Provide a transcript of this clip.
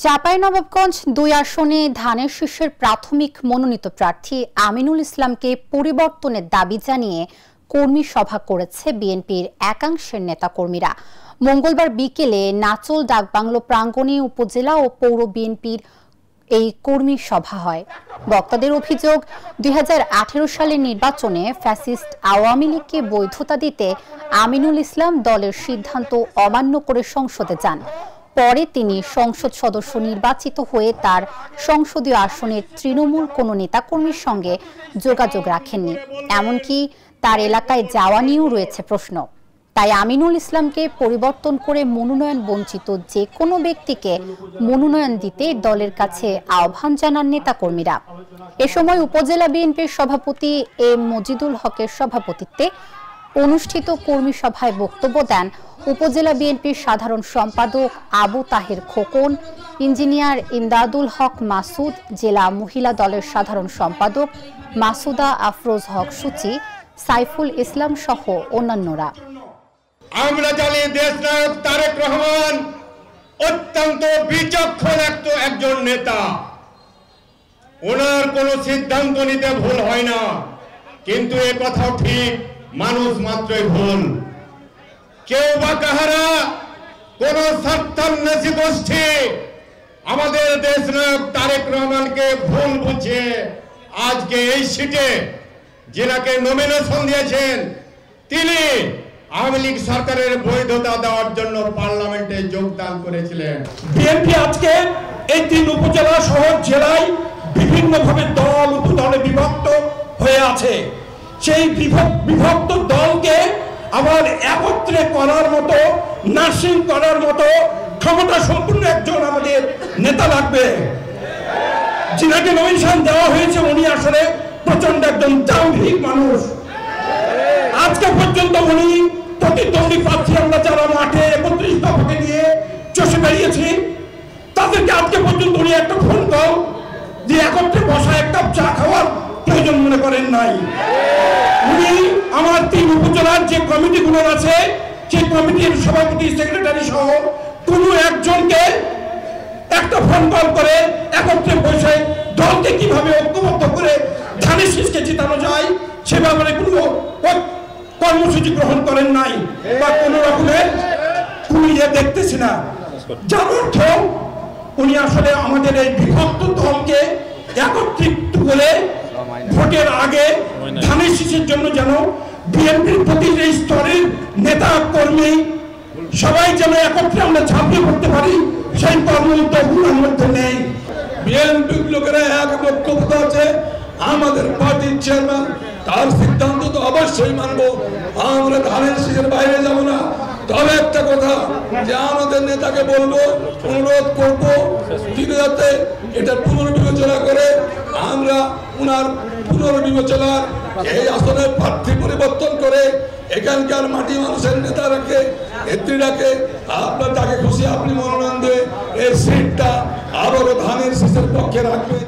চাঁপাইনবাবগঞ্জ ২ আসনে ধানের শীষের প্রাথমিক মনোনীত প্রার্থী আমিনুল ইসলামকে পরিবর্তনের দাবি জানিয়ে কর্মী সভা করেছে বিএনপির একাংশের নেতাকর্মীরা। মঙ্গলবার বিকেলে নাচল ডাকবাংলো প্রাঙ্গণে উপজেলা ও পৌর বিএনপির এই কর্মী সভা হয়। বক্তাদের অভিযোগ, ২০১৮ সালের নির্বাচনে ফ্যাসিস্ট আওয়ামী লীগকে বৈধতা দিতে আমিনুল ইসলাম দলের সিদ্ধান্ত অমান্য করে সংসদে যান। পরে তিনি সংসদ সদস্য নির্বাচিত হয়ে তার সংসদীয় আসনের তৃণমূল কোনো নেতাকর্মীর সঙ্গে যোগাযোগ রাখেননি, এমনকি তার এলাকায় যাওয়া নিয়েও রয়েছে প্রশ্ন। তাই আমিনুল ইসলামকে পরিবর্তন করে মনোনয়ন বঞ্চিত যে কোনো ব্যক্তিকে মনোনয়ন দিতে দলের কাছে আহ্বান জানান নেতাকর্মীরা। এ সময় উপজেলা বিএনপির সভাপতি এম মজিদুল হকের সভাপতিত্বে অনুষ্ঠিত কর্মী সভায় বক্তব্য দেন উপজেলা বিএনপির সাধারণ সম্পাদক আবু তাহের খোকন, ইঞ্জিনিয়ার ইমদাদুল হক মাসুদ, জেলা মহিলা দলের সাধারণ সম্পাদক মাসুদা আফরোজ হক সূচি, সাইফুল ইসলাম সহ অন্যান্যরা। আমরা জানি দেশনায়ক তারেক রহমান অত্যন্ত বিচক্ষণ একজন নেতা। ওনার কোনো সিদ্ধান্ত নিতে ভুল হয় না, কিন্তু এ কথাও ঠিক, মানুষ মাত্রই ভুল। কেউ বা কাহারা কোন স্বার্থান্বেষী গোষ্ঠী আমাদের দেশনায়ক তারেক রহমানকে ভুল বুঝে আজকে এই সিটে যিনাকে নমিনেশন দিয়েছেন তিনি আওয়ামী লীগ সরকারের বৈধতা দেওয়ার জন্য পার্লামেন্টে যোগদান করেছিলেন। বিএনপি আজকে এই ৩ উপজেলা শহর জেলায় বিভিন্নভাবে দল উপদলে বিভক্ত হয়ে আছে। সেই বিভক্ত দলকে আবার একত্রে করার মতো, নার্সিং করার মতো ক্ষমতা সম্পূর্ণ একজন আমাদের নেতা লাগবে। যিনাকে নমিনেশন দেওয়া হয়েছে উনি আসলে প্রচন্ড একজন দাম্ভিক মানুষ। আজকে পর্যন্ত উনি প্রতিদ্বন্দ্বী প্রার্থী আমরা যারা মাঠে ৩১ দফাকে নিয়ে চষে বেরিয়েছি, তাদেরকে আজকে পর্যন্ত উনি একটা ফোন কল দিয়ে একত্রে বসা এক কাপ চা খাওয়ার প্রয়োজন মনে করেন নাই। উনি আমার ৩ উপজেলার যে কমিটিগুলো আছে সেই কমিটির সভাপতি, সেক্রেটারি সহ কোনো একজনকে একটা ফোন কল করে একত্রে বসে দলকে কিভাবে ঐক্যবদ্ধ করে ধানের শীষকে জিতানো যায় সে ব্যাপারে কোনো কর্মসূচি গ্রহণ করেন নাই বা কোনো রকমের কুড়িয়ে দেখতেছি না। যার অর্থ উনি আসলে আমাদের এই বিভক্ত দলকে একত্রিত করে ভোটের আগে ধানের শীষের জন্য যেন বিএনপির প্রতিটি স্তরের নেতা কর্মী সবাই যেন একত্রে আমরা ঝাঁপিয়ে পড়তে পারি সেই কর্ম উদ্যোগ ওনার মধ্যে নেই। বিএনপির লোকেরা এক বক্তব্য আছে, আমাদের পার্টির চেয়ারম্যান তার সিদ্ধান্ত তো অবশ্যই মানবো, আমরা ধানের শীষের বাইরে যাব না। তবে একটা কথা যে আমাদের নেতাকে বলবো, অনুরোধ করবো তিনি যাতে এটা পুনর্বিবেচনা করে আমরা উনার পুনর্বিবেচনার এই আসনের প্রার্থী পরিবর্তন করে এখানকার মাটি মানুষের নেতারাকে, নেত্রীরাকে আপনার যাকে খুশি আপনি মনোনয়ন দিয়ে এই সিটটা আবারও ধানের শীষের পক্ষে রাখবেন।